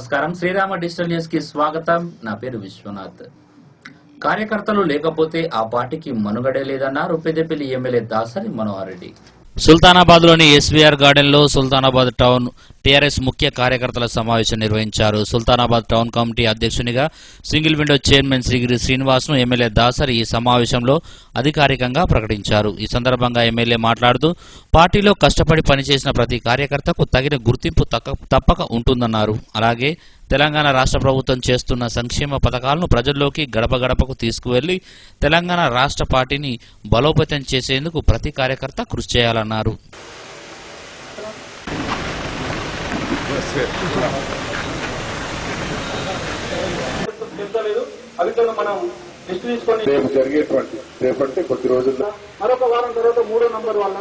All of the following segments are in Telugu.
నమస్కారం. శ్రీరామ డిజిటల్ న్యూస్ కి స్వాగతం. నా పేరు విశ్వనాథ్. కార్యకర్తలు లేకపోతే ఆ పార్టీకి మనుగడే లేదన్నారు పెద్దపల్లి ఎమ్మెల్యే దాసరి మనోహర్ రెడ్డి. సుల్తానాబాద్ లోని ఎస్వీఆర్ గార్డెన్ లో సుల్తానాబాద్ టౌన్ టీఆర్ఎస్ ముఖ్య కార్యకర్తల సమావేశం నిర్వహించారు. సుల్తానాబాద్ టౌన్ కమిటీ అధ్యక్షునిగా single window chairman Srigiri Srinivas ను ఎమ్మెల్యే దాసరి ఈ సమావేశంలో అధికారికంగా ప్రకటించారు. ఈ సందర్భంగా ఎమ్మెల్యే మాట్లాడుతూ పార్టీలో కష్టపడి పనిచేసిన ప్రతి కార్యకర్తకు తగిన గుర్తింపు తప్పక ఉంటుందన్నారు. అలాగే తెలంగాణ రాష్ట్ర ప్రభుత్వం చేస్తున్న సంక్షేమ పథకాలను ప్రజల్లోకి గడప గడపకు తీసుకువెళ్లి తెలంగాణ రాష్ట్ర పార్టీని బలోపేతం చేసేందుకు ప్రతి కార్యకర్త కృషి చేయాలన్నారు. రేపు జరిగేటువంటి రేపంటే కొద్ది రోజుల్లో మరొక వారం తర్వాత 3వ నంబర్ వల్ల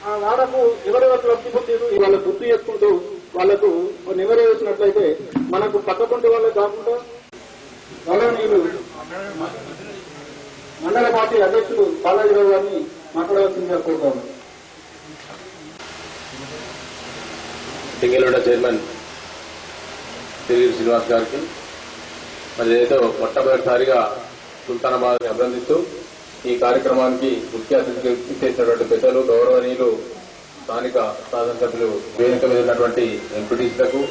ఆ వాడకు ఎవరెవరు లబ్ధిపొందారు వాళ్ళ గుర్తు చేసుకుంటూ వాళ్లకు నెరవేర్చినట్లయితే మనకు పక్కకుంటే వాళ్ళకి కాకుండా గౌరవనీయులు మండల పార్టీ అధ్యక్షులు బాలాజీరావు గారిని మాట్లాడవలసిందిగా కోరుతాను. Single window chairman Srigiri Srinivas గారికి మరి ఏదో మొట్టమొదటిసారిగా సుల్తానాబాద్ అభినందిస్తూ ఈ కార్యక్రమానికి ముఖ్య అతిథిగా చేసినటువంటి పెద్దలు గౌరవనీయులు స్థానిక శాసనసభ్యులు వేదిక మీద ఉన్నటువంటి ఎంపీటీసీలకు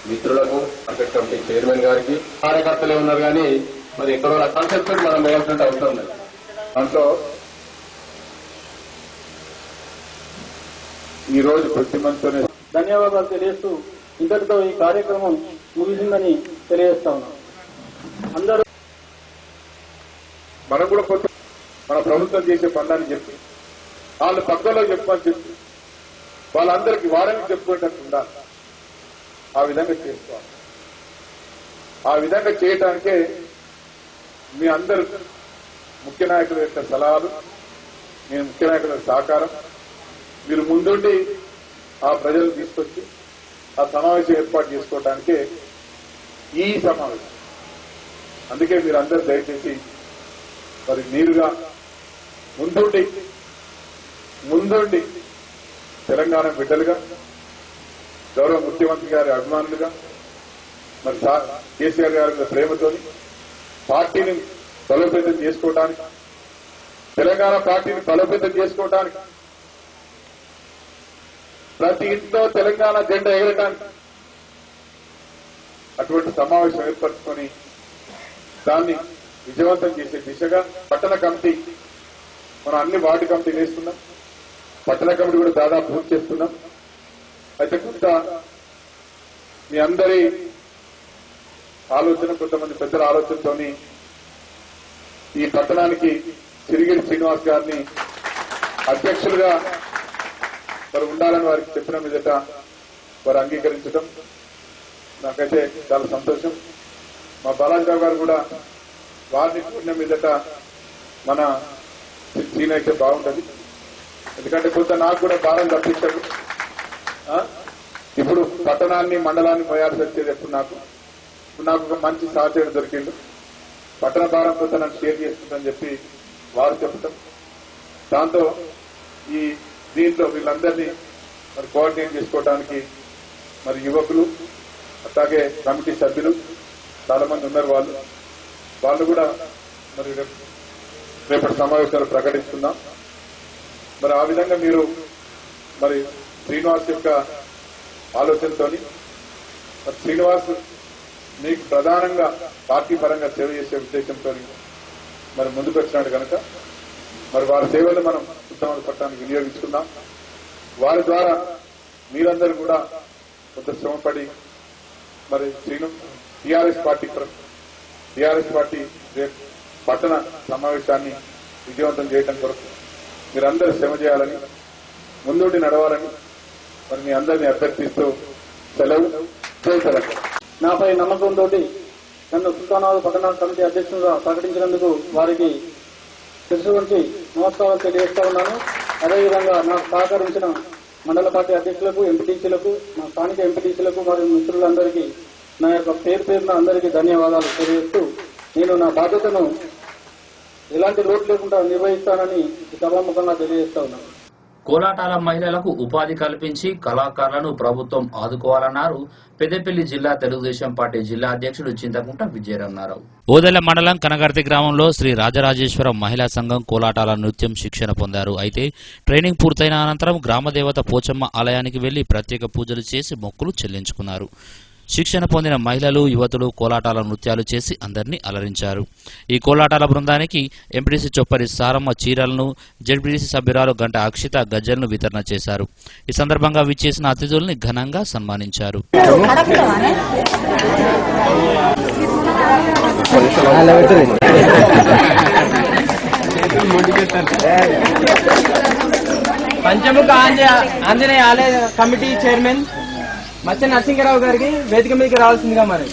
మిత్రులకు మార్కెట్ కమిటీ చైర్మన్ గారికి కార్యకర్తలే ఉన్నారు కానీ మరి ఎక్కడో కాన్సెప్ట్ మనం వేయాల్సిన అవసరం ఉంది. దాంట్లో ఈ రోజు ప్రతి మందితోనే ధన్యవాదాలు తెలియజేస్తూ ఇంతటితో ఈ కార్యక్రమం ముగిసిందని తెలియజేస్తా ఉన్నాం. అందరూ మనం కూడా కొంత మన ప్రభుత్వం చేసే పనులని చెప్పి వాళ్ళు పక్కలో చెప్పని చెప్పి వాళ్ళందరికీ వారానికి చెప్పుకునేటట్టు ఉండాలి. ఆ విధంగా చేసుకోవాలి. ఆ విధంగా చేయటానికే మీ అందరు ముఖ్య నాయకుల యొక్క సలహాలు, మీ ముఖ్య నాయకుల సహకారం, మీరు ముందుండి ఆ ప్రజలు తీసుకొచ్చి ఆ సమావేశం ఏర్పాటు చేసుకోవటానికే ఈ సమావేశం. అందుకే మీరు అందరూ దయచేసి మరి మీరుగా ముందుండి తెలంగాణ బిడ్డలుగా గౌరవ ముఖ్యమంత్రి గారి అభిమానులుగా మరి కేసీఆర్ గారి మీద ప్రేమతోని పార్టీని బలోపేతం చేసుకోవడానికి, తెలంగాణ పార్టీని బలోపేతం చేసుకోవడానికి, ప్రతి ఇంట్లో తెలంగాణ జెండా ఎగరడానికి అటువంటి సమావేశం ఏర్పరచుకొని దాన్ని విజయవంతం చేసే దిశగా పట్టణ కమిటీ మనం అన్ని వార్డు కమిటీలు వేస్తున్నాం. పట్టణ కమిటీ కూడా దాదాపు పూర్తి చేస్తున్నాం. అయితే కొంత మీ అందరి ఆలోచన, కొంతమంది పెద్దల ఆలోచనతోని ఈ పట్టణానికి సిరిగిరి శ్రీనివాస్ గారిని అధ్యక్షులుగా వారు ఉండాలని వారికి చెప్పిన మీదట వారు అంగీకరించడం నాకైతే చాలా సంతోషం. మా బాలాజీరావు గారు కూడా వారిని కూడిన మీదట మన సీన్ అయితే బాగుంటుంది. ఎందుకంటే కొంత నాకు కూడా భారం తప్పించాడు. ఇప్పుడు పట్టణాన్ని మండలాన్ని మోయాల్సి వచ్చేది ఎప్పుడు నాకు ఒక మంచి సహచరుడు దొరికిండు. పట్టణ భారం కొంత నాకు షేర్ చేస్తుందని చెప్పి వారు చెప్పటం, దాంతో ఈ దీంట్లో వీళ్ళందరినీ మరి కోఆర్డినేట్ చేసుకోవడానికి మరి యువకులు అట్లాగే కమిటీ సభ్యులు చాలా మంది ఉన్నారు. వాళ్ళు కూడా మరి రేపటి సమావేశాలు ప్రకటిస్తున్నాం. మరి ఆ విధంగా మీరు మరి శ్రీనివాస్ యొక్క ఆలోచనతోని మరి శ్రీనివాస్ మీకు ప్రధానంగా పార్టీ పరంగా సేవ చేసే ఉద్దేశంతో మరి ముందుకు వచ్చినాడు కనుక మరి వారి సేవలు మనం సుల్తానాబాద్ పట్టణానికి వినియోగించుకుందాం. వారి ద్వారా మీరందరూ కూడా కొంత శ్రమపడి మరి టీఆర్ఎస్ పార్టీ పట్టణ సమావేశాన్ని విజయవంతం చేయడం కొరకు మీరందరూ శ్రమ చేయాలని, ముందుండి నడవాలని మరి మీ అందరినీ అభ్యర్థిస్తూ సెలవు. నాపై నమ్మకంతో నన్ను సుల్తానాబాద్ పట్టణ కమిటీ అధ్యక్షులుగా ప్రకటించినందుకు వారికి శిరస్సు వంచి నమస్కారాలు తెలియజేస్తా ఉన్నాను. అదేవిధంగా నాకు సహకరించిన మండల పార్టీ అధ్యక్షులకు, ఎంపీటీసీలకు, మా స్థానిక ఎంపీటీసీలకు మరియు మిత్రులందరికీ నా యొక్క పేరున అందరికీ ధన్యవాదాలు తెలియజేస్తూ నేను నా బాధ్యతను ఎలాంటి లోటు లేకుండా నిర్వహిస్తానని ఈ సభాముఖంగా తెలియజేస్తా ఉన్నాను. కోలాటాల మహిళలకు ఉపాధి కల్పించి కళాకారులను ప్రభుత్వం ఆదుకోవాలన్నారు పెద్దపల్లి జిల్లా తెలుగుదేశం పార్టీ జిల్లా అధ్యక్షుడు చింతకుంట విజయరామారావు. ఓదెల మండలం కనగర్తి గ్రామంలో శ్రీ రాజరాజేశ్వరం మహిళా సంఘం కోలాటాల నృత్యం శిక్షణ పొందారు. అయితే ట్రైనింగ్ పూర్తయిన అనంతరం గ్రామదేవత పోచమ్మ ఆలయానికి వెళ్లి ప్రత్యేక పూజలు చేసి మొక్కులు చెల్లించుకున్నారు. శిక్షణ పొందిన మహిళలు యువతులు కోలాటాల నృత్యాలు చేసి అందరినీ అలరించారు. ఈ కోలాటాల బృందానికి ఎంపీడీసీ చొప్పరి సారమ్మ చీరలను, జెడ్పీడీసీ సభ్యురాలు గంట అక్షిత గజ్జలను వితరణ చేశారు. ఈ సందర్భంగా విచ్చేసిన అతిథుల్ని ఘనంగా సన్మానించారు. పంచముఖ ఆంజనేయ ఆలయ కమిటీ చైర్మన్ మత్స్య నరసింహరావు గారికి వేదిక మీదకి రావాల్సిందిగా మరి.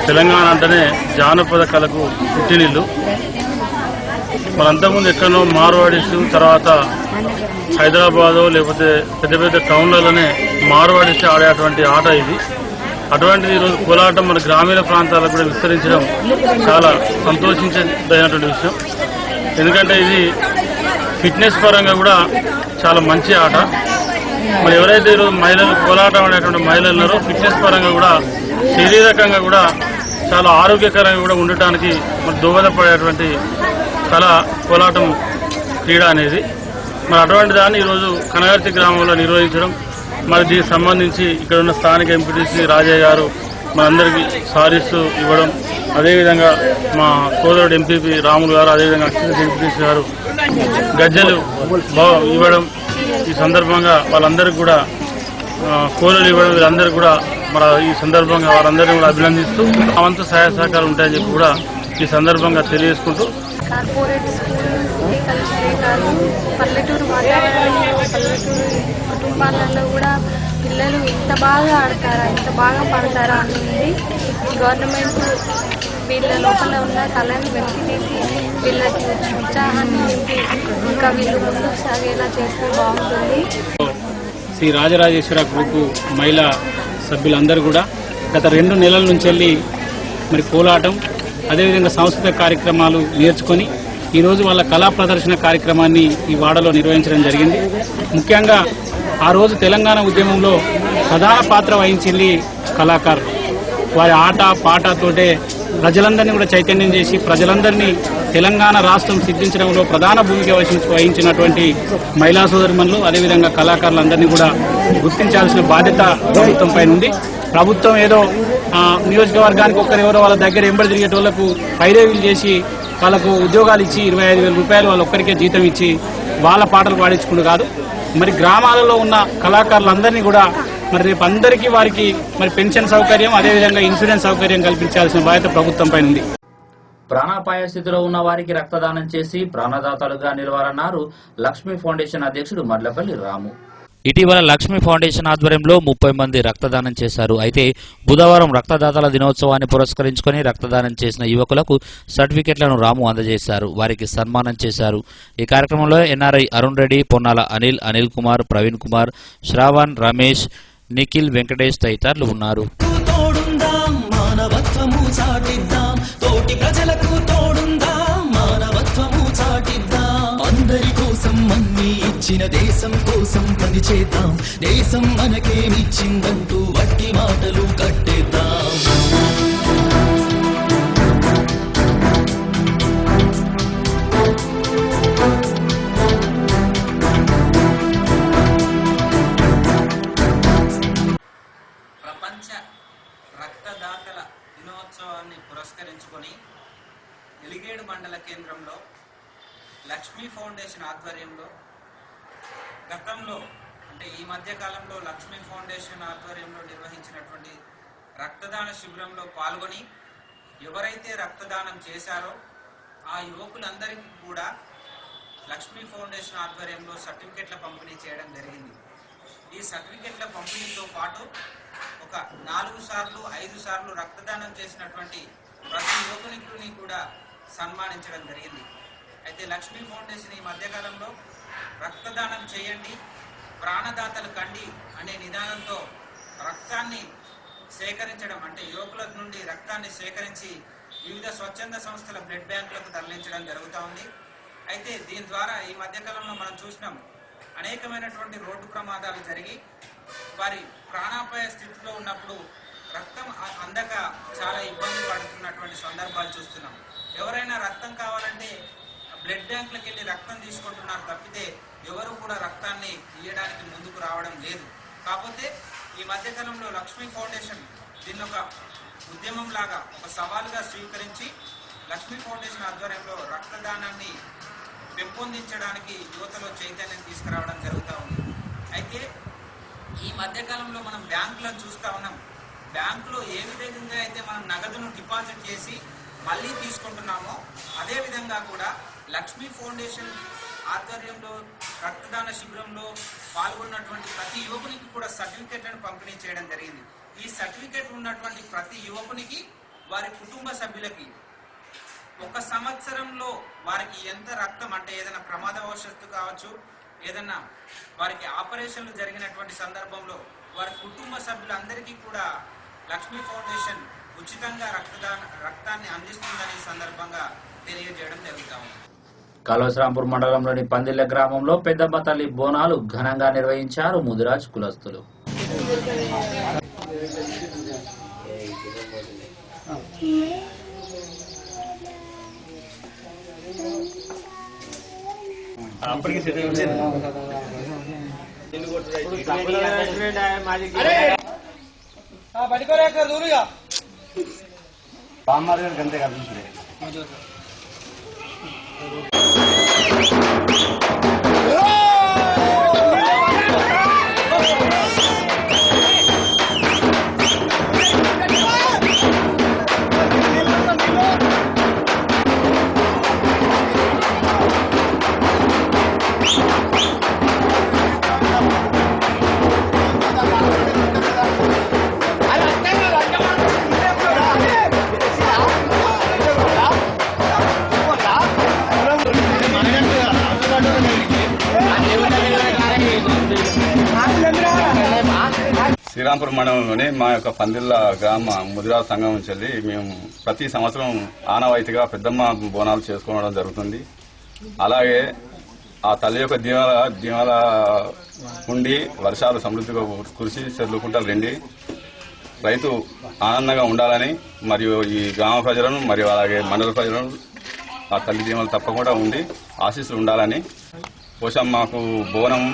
తెలంగాణ అంటేనే జానపద కళకు పుట్టినిల్లు. మనంతకుముందు ఎక్కడో మార్వాడీస్, తర్వాత హైదరాబాదు లేకపోతే పెద్ద పెద్ద టౌన్లలోనే మార్వాడీస్ ఆడేటువంటి ఆట ఇది. అటువంటిది ఈరోజు కోలాటం మన గ్రామీణ ప్రాంతాలకు కూడా విస్తరించడం చాలా సంతోషించదగినటువంటి విషయం. ఎందుకంటే ఇది ఫిట్నెస్ పరంగా కూడా చాలా మంచి ఆట. మరి ఎవరైతే ఈరోజు మహిళలు కోలాటం అనేటువంటి మహిళలు ఉన్నారో ఫిట్నెస్ పరంగా కూడా శారీరకంగా కూడా చాలా ఆరోగ్యకరంగా కూడా ఉండటానికి మరి దోహదపడేటువంటి కళ కోలాటం క్రీడ అనేది. మరి అటువంటి దాన్ని ఈరోజు కనగర్తి గ్రామంలో నిర్వహించడం మరి దీనికి సంబంధించి ఇక్కడ ఉన్న స్థానిక ఎంపీటీసీ రాజయ్య గారు మనందరికీ సారీస్ ఇవ్వడం, అదేవిధంగా మా సోదరుడు ఎంపీపీ రాములు గారు, అదేవిధంగా అసిస్టెంట్ ఎంపీటీసీ గారు గజ్జలు ఇవ్వడం, ఈ సందర్భంగా వాళ్ళందరికీ కూడా కోలలు ఇవ్వడం, వీళ్ళందరికీ కూడా మన ఈ సందర్భంగా వారందరినీ కూడా అభినందిస్తూ ఆ వంతు సహాయ సహకారాలు ఉంటాయని చెప్పి కూడా ఈ సందర్భంగా తెలియజేసుకుంటూ కార్పొరేట్ స్కూల్స్ కాదు, పల్లెటూరు వాతావరణంలో పల్లెటూరు కుటుంబాలలో కూడా పిల్లలు ఎంత బాగా ఆడతారా, ఎంత బాగా పడతారా అనేది గవర్నమెంట్ వీళ్ళ లోపల ఉన్న కళని వెలికి తీసి వీళ్ళకి ఉత్సాహాన్ని నింపి ఇంకా వీళ్ళు ముందుకు సాగేలా చేస్తే బాగుంటుంది. శ్రీ రాజరాజేశ్వర గ్రూపు మహిళా సభ్యులందరూ కూడా గత 2 నెలల నుంచి వెళ్ళి మరి కోలాటం అదేవిధంగా సాంస్కృతిక కార్యక్రమాలు నేర్చుకొని ఈరోజు వాళ్ళ కళా ప్రదర్శన కార్యక్రమాన్ని ఈ వాడలో నిర్వహించడం జరిగింది. ముఖ్యంగా ఆ రోజు తెలంగాణ ఉద్యమంలో ప్రధాన పాత్ర వహించింది కళాకారులు. వారి ఆట పాటతోటే ప్రజలందరినీ కూడా చైతన్యం చేసి ప్రజలందరినీ తెలంగాణ రాష్ట్రం సిద్ధించడంలో ప్రధాన భూమిక వహించినటువంటి మహిళా సోదరిమణులు అదేవిధంగా కళాకారులందరినీ కూడా గుర్తించాల్సిన బాధ్యత ప్రభుత్వం పైన ఉంది. ప్రభుత్వం ఏదో నియోజకవర్గానికి ఒక్కరెవరో వాళ్ళ దగ్గర ఎంబడి తిరిగేటోళ్లకు పైరేవీలు చేసి వాళ్ళకు ఉద్యోగాలు ఇచ్చి 25,000 రూపాయలు వాళ్ళ ఒక్కరికే జీతం ఇచ్చి వాళ్ళ పాటలు పాడించుకుంటూ కాదు, మరి గ్రామాలలో ఉన్న కళాకారులందరినీ కూడా మరి రేపు అందరికీ వారికి మరి పెన్షన్ సౌకర్యం అదేవిధంగా ఇన్సూరెన్స్ సౌకర్యం కల్పించాల్సిన బాధ్యత ప్రభుత్వం పైన ఉంది. ప్రాణాపాయ స్థితిలో ఉన్న వారికి రక్తదానం చేసి ప్రాణదాతలుగా నిలవాలన్నారు లక్ష్మీ ఫౌండేషన్ అధ్యక్షుడు మర్లపల్లి రాము. ఇటీవల లక్ష్మీ ఫౌండేషన్ ఆధ్వర్యంలో 30 మంది రక్తదానం చేశారు. అయితే బుధవారం రక్తదాతల దినోత్సవాన్ని పురస్కరించుకుని రక్తదానం చేసిన యువకులకు సర్టిఫికెట్లను రాము అందజేశారు. వారికి సన్మానం చేశారు. ఈ కార్యక్రమంలో ఎన్ఆర్ఐ అరుణ్ రెడ్డి, పొన్నాల అనిల్ కుమార్, ప్రవీణ్ కుమార్, శ్రావణ్, రమేష్, నిఖిల్, వెంకటేష్ తదితరులు ఉన్నారు. అందరి కోసం అన్ని ఇచ్చిన దేశం కోసం పని చేద్దాం, దేశం మనకేమిచ్చిందంటూ వట్టి మాటలు కట్టేద్దాం. ప్రపంచ రక్తదాతల దినోత్సవాన్ని పురస్కరించుకొని ఎలిగేడు మండల కేంద్రంలో లక్ష్మీ ఫౌండేషన్ ఆధ్వర్యంలో గతంలో అంటే ఈ మధ్య కాలంలో లక్ష్మీ ఫౌండేషన్ ఆధ్వర్యంలో నిర్వహించినటువంటి రక్తదాన శిబిరంలో పాల్గొని ఎవరైతే రక్తదానం చేశారో ఆ యువకులందరికీ కూడా లక్ష్మీ ఫౌండేషన్ ఆధ్వర్యంలో సర్టిఫికెట్ల పంపిణీ చేయడం జరిగింది. ఈ సర్టిఫికెట్ల పంపిణీతో పాటు ఒక 4 సార్లు 5 సార్లు రక్తదానం చేసినటువంటి ప్రతి యువకునికి కూడా సన్మానించడం జరిగింది. అయితే లక్ష్మీ ఫౌండేషన్ ఈ మధ్యకాలంలో రక్తదానం చేయండి, ప్రాణదాతలు కండి అనే నిదానంతో రక్తాన్ని సేకరించడం అంటే యువకుల నుండి రక్తాన్ని సేకరించి వివిధ స్వచ్ఛంద సంస్థల బ్లడ్ బ్యాంకులకు తరలించడం జరుగుతూ ఉంది. అయితే దీని ద్వారా ఈ మధ్యకాలంలో మనం చూసినాం అనేకమైనటువంటి రోడ్డు ప్రమాదాలు జరిగి వారి ప్రాణాపాయ స్థితిలో ఉన్నప్పుడు రక్తం అందక చాలా ఇబ్బంది పడుతున్నటువంటి సందర్భాలు చూస్తున్నాం. ఎవరైనా రక్తం కావాలంటే బ్లడ్ బ్యాంకులకు వెళ్ళి రక్తం తీసుకుంటున్నారు తప్పితే ఎవరు కూడా రక్తాన్ని ఇవ్వడానికి ముందుకు రావడం లేదు. కాకపోతే ఈ మధ్యకాలంలో లక్ష్మీ ఫౌండేషన్ దీన్ని ఒక ఉద్యమం లాగా ఒక సవాలుగా స్వీకరించి లక్ష్మీ ఫౌండేషన్ ఆధ్వర్యంలో రక్తదానాన్ని పెంపొందించడానికి యువతలో చైతన్యం తీసుకురావడం జరుగుతూ ఉంది. అయితే ఈ మధ్యకాలంలో మనం బ్యాంకులను చూస్తూ ఉన్నాం. బ్యాంకులో ఏ విధంగా అయితే మనం నగదును డిపాజిట్ చేసి మళ్ళీ తీసుకుంటున్నామో అదేవిధంగా కూడా లక్ష్మీ ఫౌండేషన్ ఆధ్వర్యంలో రక్తదాన శిబిరంలో పాల్గొన్నటువంటి ప్రతి యువకునికి కూడా సర్టిఫికెట్లను పంపిణీ చేయడం జరిగింది. ఈ సర్టిఫికెట్ ఉన్నటువంటి ప్రతి యువకునికి వారి కుటుంబ సభ్యులకి 1 సంవత్సరంలో వారికి ఎంత రక్తం అంటే ఏదైనా ప్రమాదవశాత్తు కావచ్చు, ఏదైనా వారికి ఆపరేషన్లు జరిగినటువంటి సందర్భంలో వారి కుటుంబ సభ్యులందరికీ కూడా లక్ష్మీ ఫౌండేషన్ ఉచితంగా రక్తాన్ని అందిస్తుందని సందర్భంగా తెలియజేయడం జరుగుతా ఉంది. కాళేశ్వరాంపూర్ మండలంలోని పందిళ్ల గ్రామంలో పెద్దమ్మ తల్లి బోనాలు ఘనంగా నిర్వహించారు ముదిరాజ్ కులస్తులు. శ్రీరాంపూర్ మండలంలోని మా యొక్క పందిళ్ళ గ్రామ ముదిరా సంఘం నుంచి వెళ్ళి మేము ప్రతి సంవత్సరం ఆనవాయితీగా పెద్దమ్మ బోనాలు చేసుకోవడం జరుగుతుంది. అలాగే ఆ తల్లి యొక్క దీవెల ఉండి వర్షాలు సమృద్ధిగా కురిసి చెర్లు కుంటలు రెండి రైతు ఆనందంగా ఉండాలని మరియు ఈ గ్రామ ప్రజలను మరియు అలాగే మండల ప్రజలను ఆ తల్లి దీవెనలు తప్పకుండా ఉండి ఆశీస్సులు ఉండాలని పోషమ్మకు బోనం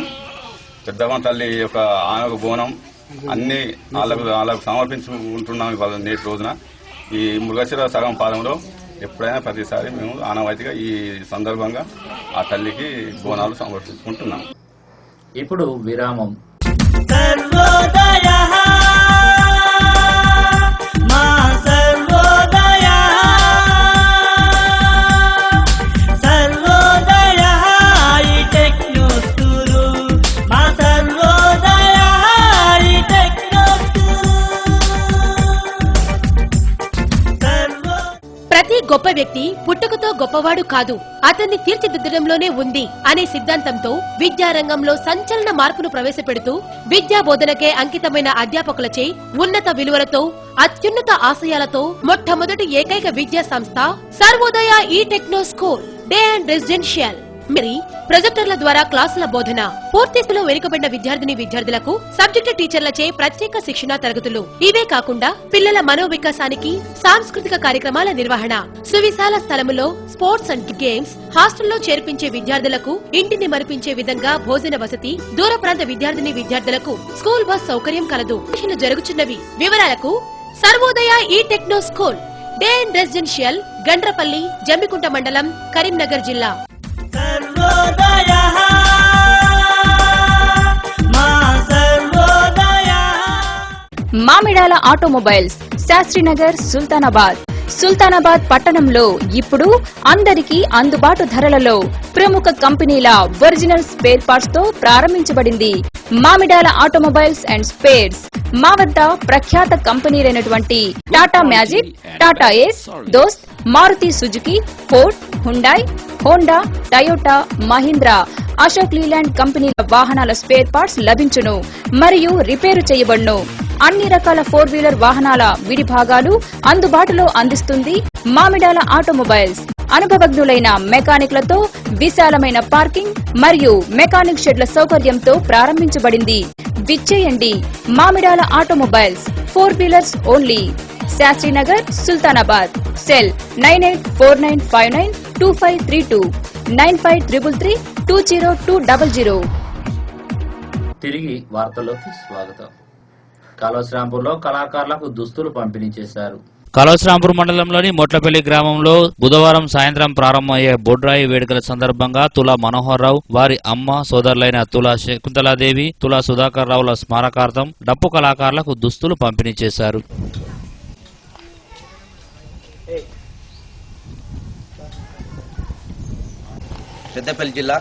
పెద్దమ్మ తల్లి యొక్క ఆమెకు బోనం అన్ని వాళ్ళకు సమర్పించుకుంటున్నాం ఇవాళ నేటి రోజున. ఈ మృగశిర సగం పాదంలో ఎప్పుడైనా ప్రతిసారి మేము ఆనవాయితీగా ఈ సందర్భంగా ఆ తల్లికి బోనాలు సమర్పించుకుంటున్నాం. ఇప్పుడు విరామం. గొప్ప వ్యక్తి పుట్టుకతో గొప్పవాడు కాదు, అతన్ని తీర్చిదిద్దడంలోనే ఉంది అనే సిద్ధాంతంతో విద్యారంగంలో సంచలన మార్పును ప్రవేశపెడుతూ విద్యా బోధనకే అంకితమైన అధ్యాపకులచే ఉన్నత విలువలతో అత్యున్నత ఆశయాలతో మొట్టమొదటి ఏకైక విద్యా సంస్థ సర్వోదయ ఈ techno school day and residential. మరి ప్రొజెక్టర్ల ద్వారా క్లాసుల బోధన, పూర్తిస్థితిలో వెనుకబడిన విద్యార్థులకు సబ్జెక్టు టీచర్లచే ప్రత్యేక శిక్షణా తరగతులు. ఇవే కాకుండా పిల్లల మనోవికాసానికి సాంస్కృతిక కార్యక్రమాల నిర్వహణ, సువిశాల స్థలములో స్పోర్ట్స్ అండ్ గేమ్స్, హాస్టల్లో చేర్పించే విద్యార్థులకు ఇంటిని మరిపించే విధంగా భోజన వసతి, దూర ప్రాంత విద్యార్థులకు స్కూల్ బస్ సౌకర్యం కలదు. జరుగుతున్నవి. వివరాలకు సర్వోదయ ఈ techno school day and residential, Gandrapalli, Jammikunta మండలం, కరీంనగర్ జిల్లా. మామిడాల ఆటోమొబైల్స్, శాస్త్రీనగర్, సుల్తానాబాద్ పట్టణంలో ఇప్పుడు అందరికీ అందుబాటు ధరలలో ప్రముఖ కంపెనీల ఒరిజినల్ స్పేర్ పార్ట్స్ తో ప్రారంభించబడింది. మామిడాల ఆటోమొబైల్స్ అండ్ స్పేర్స్ మా వద్ద ప్రఖ్యాత కంపెనీలైనటువంటి Tata Magic, Tata Ace, Dost, Maruti Suzuki, Ford, Hyundai, Honda, Toyota, Mahindra, Ashok Leyland కంపెనీల వాహనాల స్పేర్ పార్ట్స్ లభించును మరియు రిపేరు చేయబడును. అన్ని రకాల 4-వీలర్ వాహనాల విడి భాగాలు అందుబాటులో అందిస్తుంది మామిడాల ఆటోమొబైల్స్. అనుభవజ్ఞులైన మెకానిక్లతో విశాలమైన పార్కింగ్ మరియు మెకానిక్ షెడ్ల సౌకర్యంతో ప్రారంభించబడింది. విచ్చేయండి Mamidala automobiles, four wheelers only. Shastrinagar, Sultanabad. Cell 9849592532, 9533320200. తిరిగి వార్తల్లోకి స్వాగతం. కాళోశ్రాంపూర్లో కళాకారులకు దుస్తులు పంపిణీ చేశారు. కాళోశ్రాంపూర్ మండలంలోని మొట్లపల్లి గ్రామంలో బుధవారం సాయంత్రం ప్రారంభమయ్యే బొడ్రాయి వేడుకల సందర్భంగా తులా మనోహర్ రావు, వారి అమ్మ సోదరులైన తులా శకుంతలాదేవి, తులా సుధాకర్ రావుల స్మారకార్థం డప్పు కళాకారులకు దుస్తులు పంపిణీ చేశారు. పెద్దపల్లి జిల్లా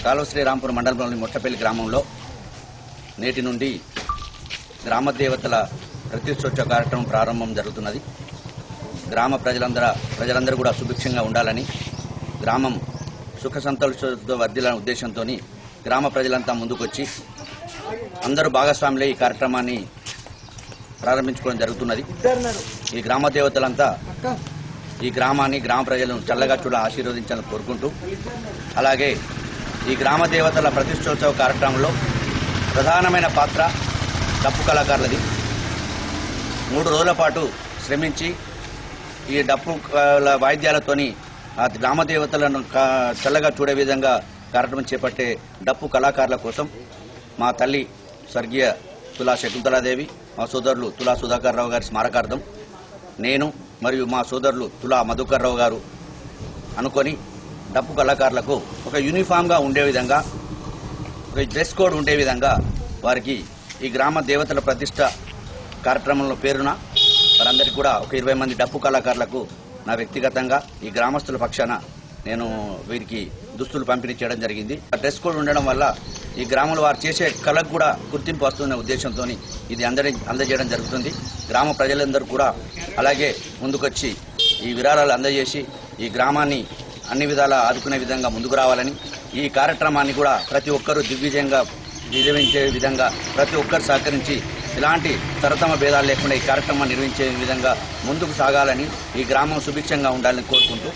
కాళోశ్రీరాంపూర్ మండలంలోని మొట్టపల్లి గ్రామంలో నేటి నుండి గ్రామ దేవతల ప్రతిష్టోత్సవ కార్యక్రమం ప్రారంభం జరుగుతున్నది. గ్రామ ప్రజలందరూ కూడా సుభిక్షంగా ఉండాలని, గ్రామం సుఖ సంతోషాలతో వర్ధిల్లాలనే ఉద్దేశంతో గ్రామ ప్రజలంతా ముందుకొచ్చి అందరూ భాగస్వాములై ఈ కార్యక్రమాన్ని ప్రారంభించుకోవడం జరుగుతున్నది. ఈ గ్రామ దేవతలంతా ఈ గ్రామాన్ని, గ్రామ ప్రజలను చల్లగా చూడ ఆశీర్వదించాలని కోరుకుంటూ, అలాగే ఈ గ్రామ దేవతల ప్రతిష్టోత్సవ కార్యక్రమంలో ప్రధానమైన పాత్ర డప్పు కళాకారులది. 3 రోజుల పాటు శ్రమించి ఈ డప్పు వాయిద్యాలతోని ఆ గ్రామ దేవతలను చల్లగా చూడే విధంగా కార్యక్రమం చేపట్టే డప్పు కళాకారుల కోసం మా తల్లి స్వర్గీయ తులా శకుంతలాదేవి, మా సోదరులు తులా సుధాకర్ రావు గారి స్మారకార్థం నేను మరియు మా సోదరులు తులా మధుకర్ రావు గారు అనుకొని డప్పు కళాకారులకు ఒక యూనిఫామ్గా ఉండే విధంగా, ఒక డ్రెస్ కోడ్ ఉండే విధంగా వారికి ఈ గ్రామ దేవతల ప్రతిష్ట కార్యక్రమంలో పేరున వారందరికీ కూడా ఒక 20 మంది డప్పు కళాకారులకు నా వ్యక్తిగతంగా ఈ గ్రామస్తుల పక్షాన నేను వీరికి దుస్తులు పంపిణీ చేయడం జరిగింది. డ్రెస్ కోడ్ ఉండడం వల్ల ఈ గ్రామంలో వారు చేసే కళకు కూడా గుర్తింపు వస్తున్న ఉద్దేశంతో ఇది అందజేయడం జరుగుతుంది. గ్రామ ప్రజలందరూ కూడా అలాగే ముందుకొచ్చి ఈ విరాళాలు అందజేసి ఈ గ్రామాన్ని అన్ని విధాలా ఆదుకునే విధంగా ముందుకు రావాలని, ఈ కార్యక్రమాన్ని కూడా ప్రతి ఒక్కరూ దిగ్విజయంగా నిర్వహించే విధంగా ప్రతి ఒక్కరు సహకరించి ఇలాంటి తరతమ భేదాలు లేకుండా ఈ కార్యక్రమాన్ని నిర్వహించే విధంగా ముందుకు సాగాలని, ఈ గ్రామం సుభిక్షంగా ఉండాలని కోరుకుంటూ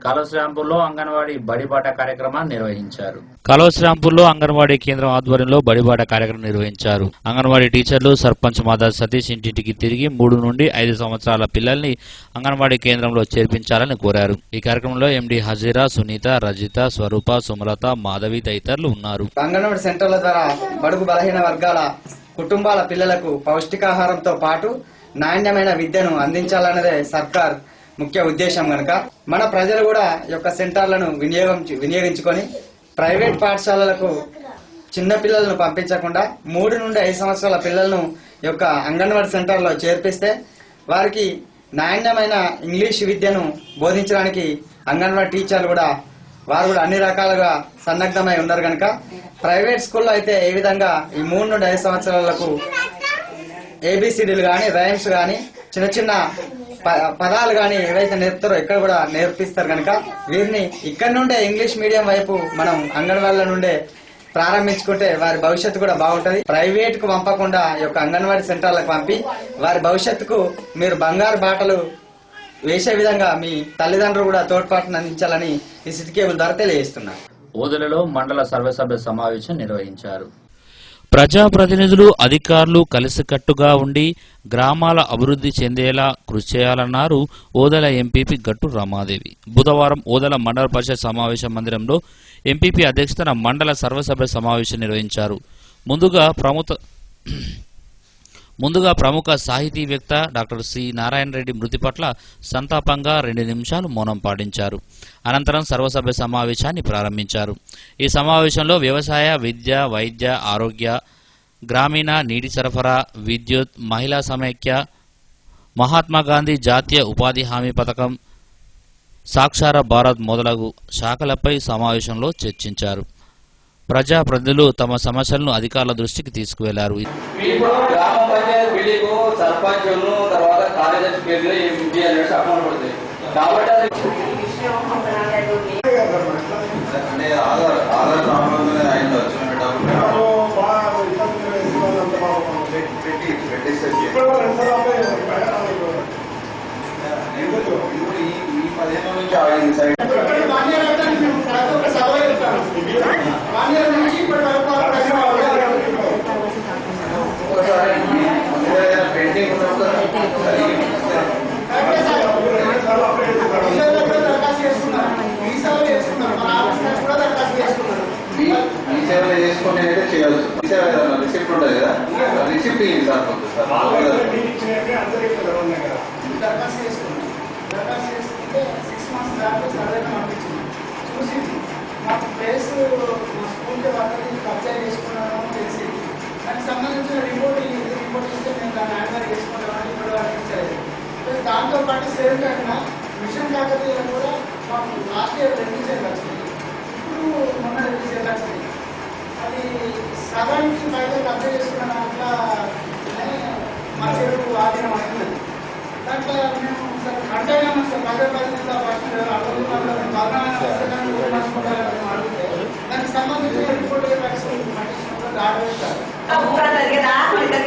కాళోశ్రీరాంపూర్లో అంగన్వాడీ బడిబాట కార్యక్రమాన్ని నిర్వహించారు. కాళోశ్రీరాంపూర్లో అంగన్వాడీ కేంద్రం ఆధ్వర్యంలో బడిబాట కార్యక్రమం నిర్వహించారు. అంగన్వాడీ టీచర్లు సర్పంచ్ మాదా సతీష్ ఇంటింటికి తిరిగి 3 నుండి 5 సంవత్సరాల పిల్లల్ని అంగన్వాడీ కేంద్రంలో చేర్పించాలని కోరారు. ఈ కార్యక్రమంలో ఎండి హజీరా, సునీత, రజిత, స్వరూప, సుమలత, మాధవి తదితరులు ఉన్నారు. అంగన్వాడీ సెంటర్ల ద్వారా బడుగు బలహీన వర్గాల కుటుంబాల పిల్లలకు పౌష్టికాహారంతో పాటు నాణ్యమైన విద్యను అందించాలన్నదే సర్కార్ ముఖ్య ఉద్దేశం కనుక మన ప్రజలు కూడా ఈ యొక్క సెంటర్లను వినియోగించుకొని ప్రైవేట్ పాఠశాలలకు చిన్న పిల్లలను పంపించకుండా 3 నుండి 5 సంవత్సరాల పిల్లలను ఈ యొక్క అంగన్వాడీ సెంటర్లో చేర్పిస్తే వారికి నాణ్యమైన ఇంగ్లీష్ విద్యను బోధించడానికి అంగన్వాడీ టీచర్లు కూడా వారు కూడా అన్ని రకాలుగా సన్నద్ధమై ఉన్నారు కనుక ప్రైవేట్ స్కూల్లో అయితే ఏ విధంగా ఈ 3 నుండి 5 సంవత్సరాలకు ఏబిసిడీలు కానీ రైమ్స్ కానీ చిన్న చిన్న పదాలు కానీ ఏవైతే నేర్పుతారో ఇక్కడ కూడా నేర్పిస్తారు కనుక వీరిని ఇక్కడ నుండే ఇంగ్లీష్ మీడియం వైపు మనం అంగన్వాడీల నుండే ప్రారంభించుకుంటే వారి భవిష్యత్తు కూడా బాగుంటది. ప్రైవేట్ కు పంపకుండా ఈ యొక్క అంగన్వాడీ సెంటర్లకు పంపి వారి భవిష్యత్తుకు మీరు బంగారు బాటలు వేసే విధంగా మీ తల్లిదండ్రులు కూడా తోడ్పాటును అందించాలని ఈ సిటీ కేబుల్ ద్వారా తెలియజేస్తున్నారు. ఓదెలలో మండల సర్వసభ్య సమావేశం నిర్వహించారు. ప్రజాప్రతినిధులు, అధికారులు కలిసికట్టుగా ఉండి గ్రామాల అభివృద్ధి చెందేలా కృషి చేయాలన్నారు ఓదెల ఎంపీపీ గట్టు రమాదేవి. బుధవారం ఓదెల మండల పరిషత్ సమావేశ మందిరంలో ఎంపీపీ అధ్యక్షతన మండల సర్వసభ్య సమావేశం నిర్వహించారు. ముందుగా ప్రముఖ సాహితీవేత్త డాక్టర్ సి నారాయణ రెడ్డి మృతి పట్ల సంతాపంగా 2 నిమిషాలు మౌనం పాటించారు. అనంతరం సర్వసభ్య సమావేశాన్ని ప్రారంభించారు. ఈ సమావేశంలో వ్యవసాయ, విద్య, వైద్య, ఆరోగ్య, గ్రామీణ నీటి సరఫరా, విద్యుత్, మహిళా సమైక్య, మహాత్మాగాంధీ జాతీయ ఉపాధి హామీ పథకం, సాక్షర భారత్ మొదలగు శాఖలపై సమావేశంలో చర్చించారు. ప్రజాప్రతినిధులు తమ సమస్యలను అధికారుల దృష్టికి తీసుకువెళ్లారు. గ్రామ పంచాయతీ బిల్డింగ్ సర్పంచులు తర్వాత కార్యదర్శి పేర్లు అమౌంట్ పడుతుంది కాబట్టి రిసిప్ట్ ఉంటుంది కదా, రిసిప్ట్ చూసి మాకు ప్లేస్ మా స్కూల్కి వాళ్ళకి కబ్జా చేసుకున్నాము తెలిసి దానికి సంబంధించిన రిపోర్ట్ ఇస్తే మేము దాన్ని హ్యాండ్ చేసుకుంటామని ఇప్పుడు వాళ్ళకి ఇచ్చారు. ప్లస్ దాంతో పాటు సేమ్ కాకుండా మిషన్ కాకతీయులు కూడా మాకు లాస్ట్ ఇయర్ 2 సెంట్లు వచ్చింది, ఇప్పుడు మొన్న 2 సెంట్లు వచ్చింది. అది సగానికి పైగా కబ్జా చేసుకున్న దాంట్లో మా చెరువు ఆధీనం అయింది. దాంట్లో మేము అంటేనే సార్ ప్రజాప్రతినిధుల ప్రశ్నలు అడిగితే దానికి సంబంధించిన రిపోర్ట్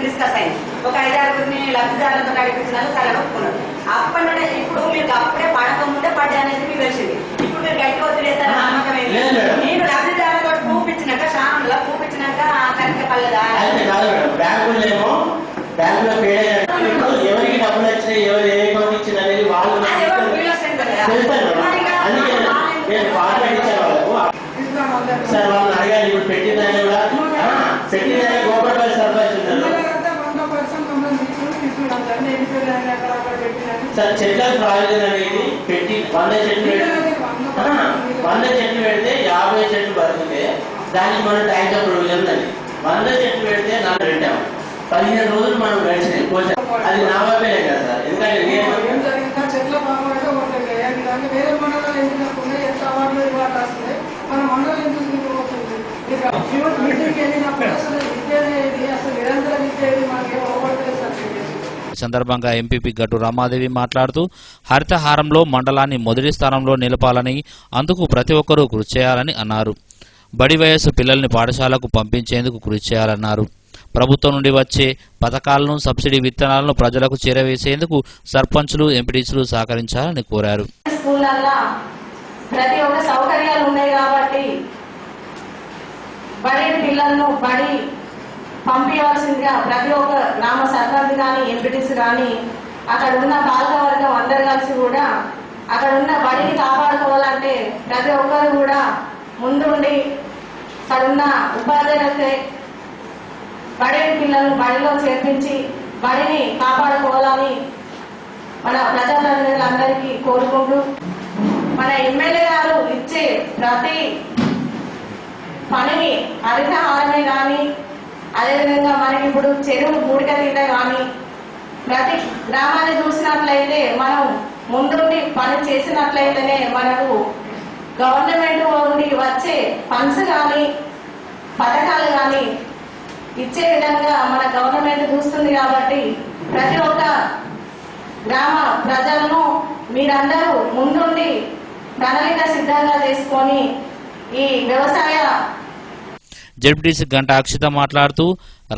డిస్కస్ అయింది. ఒక 5-6 లబ్ధిదారులతో నడిపించినారు, చాలా ఒప్పుకున్నారు. అప్పటి నుండి ఇప్పుడు మీకు అప్పుడే పడకముందే పడ్డా అనేది మీకు తెలిసింది. ఇప్పుడు మీరు గట్టి వదిలేస్తారని నమ్మకం ఏంటి? నేను లబ్ధిదారులతో చూపించినాక శానంలో చూపించినాక కనుక పల్లెదా బ్యాంకులేమో బ్యాంకులో ఎవరికి డబ్బులు వచ్చినాయి, ఎవరు ఏ అకౌంట్ ఇచ్చింది అనేది వాళ్ళు నేను ఫార్మేట్ ఇచ్చాను వాళ్ళకు. సార్ వాళ్ళని అడిగాను, ఇప్పుడు పెట్టిందని కూడా పెట్టిందని సార్ చెట్ల ప్రావిజన్ అనేది పెట్టి 100 చెట్లు పెడితే 50 చెట్లు బతికితే దానికి మనం ట్యాంక్ ప్రొవిజన్ ఉందండి. 100 చెట్లు పెడితే 4 పెట్టాము, 15 రోజులు మనం గడిచినాయి కోసాం. అది నా వైపే కదా సార్, ఎందుకంటే చెట్ల బాగా ఉంటుంది. వేరే మండలాలు ఎందుకు ఎంత అవార్డులు ఇవ్వాలి వస్తుంది, మన మండలం ఎందుకు మీటింగ్ వెళ్ళినప్పుడు అసలు విద్య అనేది అసలు నిరంతర విద్య మనకి అవపడలేదు సార్. ఈ సందర్భంగా ఎంపీపీ గట్టు రమాదేవి మాట్లాడుతూ హరితహారంలో మండలాన్ని మొదటి స్థానంలో నిలపాలని, అందుకు ప్రతి ఒక్కరూ కృషి చేయాలని అన్నారు. బడి వయస్సు పిల్లల్ని పాఠశాలకు పంపించేందుకు కృషి చేయాలన్నారు. ప్రభుత్వం నుండి వచ్చే పథకాలను, సబ్సిడీ విత్తనాలను ప్రజలకు చేరవేసేందుకు సర్పంచులు, ఎంపీటీసీలు సహకరించాలని కోరారు. స్కూళ్ళల్లో ప్రతి ఒక్క సౌకర్యాలు ఉన్నాయి కాబట్టి బడి పిల్లలను బడి పంపించవలసిందిగా ప్రతి ఒక్క గ్రామ సర్పంచ్ కానీ, ఎంపీటీసీ కానీ, అక్కడ ఉన్న పాలకవర్గం అందరు కలిసి కూడా అక్కడ ఉన్న బడిని కాపాడుకోవాలంటే ప్రతి ఒక్కరు కూడా ముందుండి అక్కడ ఉన్న ఉపాధ్యాయులైతే బడి పిల్లలను బడిలో చేర్పించి బడిని కాపాడుకోవాలని మన ప్రజాప్రతినిధులందరికీ కోరుకుంటూ, మన ఎమ్మెల్యే గారు ఇచ్చే ప్రతి పనిని హరితహారమే కానీ, అదేవిధంగా మనకి ఇప్పుడు చెరువు బూడిక తీత కానీ ప్రతి గ్రామాన్ని చూసినట్లయితే మనం ముందుండి పని చేసినట్లయితేనే మనకు గవర్నమెంట్ నుండి వచ్చే ఫండ్స్ కానీ పథకాలు కానీ ఇచ్చే విధంగా మన గవర్నమెంట్ చూస్తుంది. కాబట్టి ప్రతి ఒక్క గ్రామ ప్రజలను మీరందరూ ముందుండి ప్రణాళిక సిద్ధంగా చేసుకొని ఈ వ్యవసాయ జెడ్పీటీసీ గంట అక్షిత మాట్లాడుతూ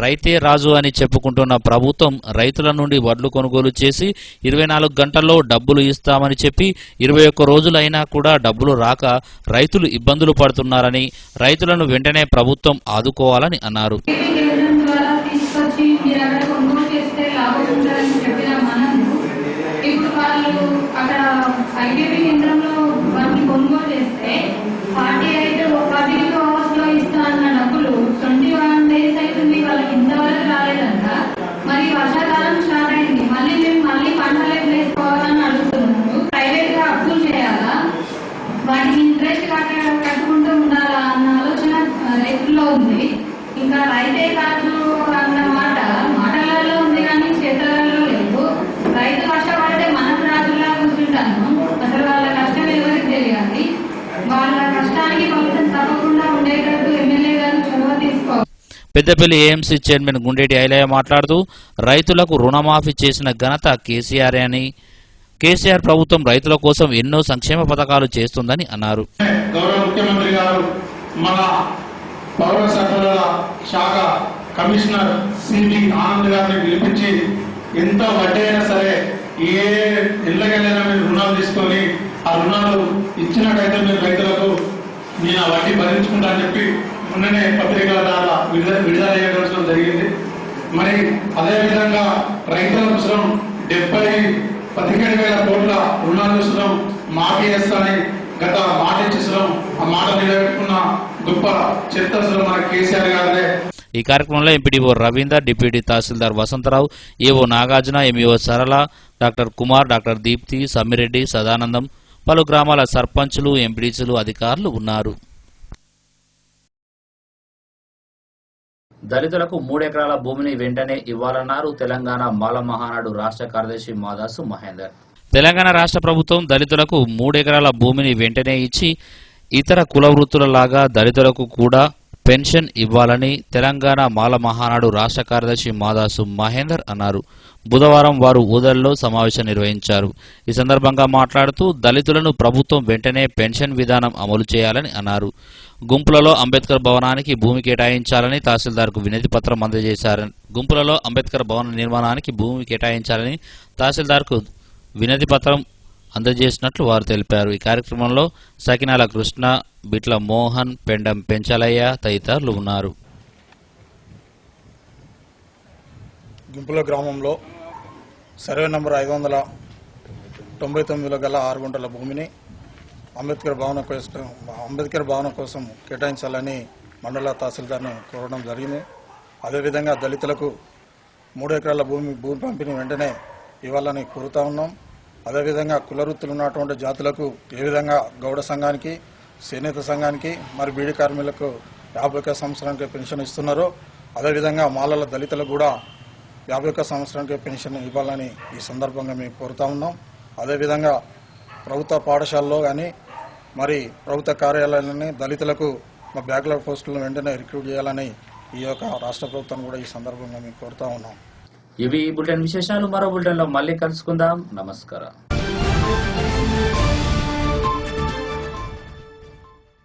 రైతే రాజు అని చెప్పుకుంటున్న ప్రభుత్వం రైతుల నుండి వడ్లు కొనుగోలు చేసి 24 గంటల్లో డబ్బులు ఇస్తామని చెప్పి 21 రోజులైనా కూడా డబ్బులు రాక రైతులు ఇబ్బందులు పడుతున్నారని, రైతులను వెంటనే ప్రభుత్వం ఆదుకోవాలని అన్నారు. మరి వర్షాకాలం స్టార్ట్ అయింది, మళ్ళీ పంటలకు వేసుకోవాలని అడుగుతున్నారు. ప్రైవేట్ గా అప్పులు చేయాలా, వాటికి ఇంట్రెస్ట్ కట్టుకుంటూ ఉండాలా అన్న ఆలోచన రైతుల్లో ఉంది. ఇంకా రైతే కాదు అన్న మాటలలో ఉంది కానీ చేతలలో లేదు. రైతు కష్టపడితే మనం రాజులా కూర్చుంటాను. అసలు వాళ్ళ కష్టం ఎవరికి తెలియాలి. వాళ్ళ కష్టానికి ఫలితం తప్పకుండా ఉండేటట్టు ఎమ్మెల్యే గారు చొరవ తీసుకోవాలి. పెద్దపల్లి ఏఎంసీ చైర్మన్ గుండేటి ఐలయ్య మాట్లాడుతూ రైతులకు రుణమాఫీ చేసిన ఘనత కేసీఆర్ అని, కేసీఆర్ ప్రభుత్వం రైతుల కోసం ఎన్నో సంక్షేమ పథకాలు చేస్తుందని అన్నారు. గౌరవ ముఖ్యమంత్రి గారు మన పౌర సరఫరాల శాఖ కమిషనర్ సిబి ఆనంద్ గారిని పిలిపించి ఎంత వడ్డీ అయినా సరే ఏ ఇళ్ళకెళ్ళైనా మీరు రుణాలు తీసుకొని ఆ రుణాలు ఇచ్చినట్టయితే మీరు రైతులకు నేను ఆ వడ్డీ భరించుకుంటా అని చెప్పి మొన్ననే పత్రికల ద్వారా విడుదల చేయడం జరిగింది. మరి అదేవిధంగా రైతుల కోసం 17,000 కోట్ల రుణాలు చూస్తున్నాం, మాఫీ చేస్తానని గత మాట ఇచ్చేస్తున్నాం. ఆ మాట నిలబెట్టుకున్న గొప్ప చరిత్ర మన కేసీఆర్ గారిదే. ఈ కార్యక్రమంలో ఎంపీడీఓ రవీందర్, డిప్యూటీ తహసీల్దార్ వసంతరావు, ఏవో నాగార్జున, ఎంఈఓ సరళ, డాక్టర్ కుమార్, డాక్టర్ దీప్తి, సమ్మిరెడ్డి, సదానందం, పలు గ్రామాల సర్పంచులు, ఎంపీడీసీలు, అధికారులు ఉన్నారు. దళితులకు 3 ఎకరాల భూమిని వెంటనే ఇవ్వాలన్నారు తెలంగాణ మాల మహానాడు రాష్ట్ర కార్యదర్శి మాదాసు మహేందర్. తెలంగాణ రాష్ట్ర ప్రభుత్వం దళితులకు 3 ఎకరాల భూమిని వెంటనే ఇచ్చి ఇతర కుల వృత్తులలాగా దళితులకు కూడా పెన్షన్ ఇవ్వాలని తెలంగాణ మాల మహానాడు రాష్ట్ర కార్యదర్శి మాదాసు మహేందర్ అన్నారు. బుధవారం వారు ఊదల్లో సమావేశం నిర్వహించారు. ఈ సందర్భంగా మాట్లాడుతూ దళితులను ప్రభుత్వం వెంటనే పెన్షన్ విధానం అమలు చేయాలని అన్నారు. గుంపులలో అంబేద్కర్ భవనానికి భూమి కేటాయించాలని తహసీల్దార్కు వినతి పత్రం అందజేశారని, గుంపులలో అంబేద్కర్ భవన నిర్మాణానికి భూమి కేటాయించాలని తహసీల్దార్కు వినతి పత్రం అందజేసినట్లు వారు తెలిపారు. ఈ కార్యక్రమంలో సకినాల కృష్ణ, బిట్ల మోహన్, పెండం పెంచలయ్య తదితరులు ఉన్నారు. గుంపుల గ్రామంలో సర్వే నంబర్ 599లో గల 6 గుంటల భూమిని అంబేద్కర్ భవనం కోసం కేటాయించాలని మండల తహసీల్దార్ను కోరడం జరిగింది. అదేవిధంగా దళితులకు 3 ఎకరాల భూమి పంపిణీ వెంటనే ఇవ్వాలని కోరుతా ఉన్నాం. అదేవిధంగా కుల వృత్తులు ఉన్నటువంటి జాతులకు ఏ విధంగా గౌడ సంఘానికి, చేనేత సంఘానికి, మరి బీడీ కార్మికులకు 51 సంవత్సరానికి పెన్షన్ ఇస్తున్నారో అదేవిధంగా మాలల దళితులకు కూడా 51 సంవత్సరానికి పెన్షన్ ఇవ్వాలని ఈ సందర్భంగా మేము కోరుతా ఉన్నాం. అదేవిధంగా ప్రభుత్వ పాఠశాలలో కానీ మరి ప్రభుత్వ కార్యాలయాలని దళితులకు మా బ్యాక్లాగ్ పోస్టులను వెంటనే రిక్రూట్ చేయాలని ఈ యొక్క రాష్ట్ర ప్రభుత్వాన్ని కూడా ఈ సందర్భంగా మేము కోరుతా ఉన్నాం. ఇవి బులెటిన్ విశేషాలు. మరో బులెటిన్లో మళ్ళీ కలుసుకుందాం. నమస్కారం.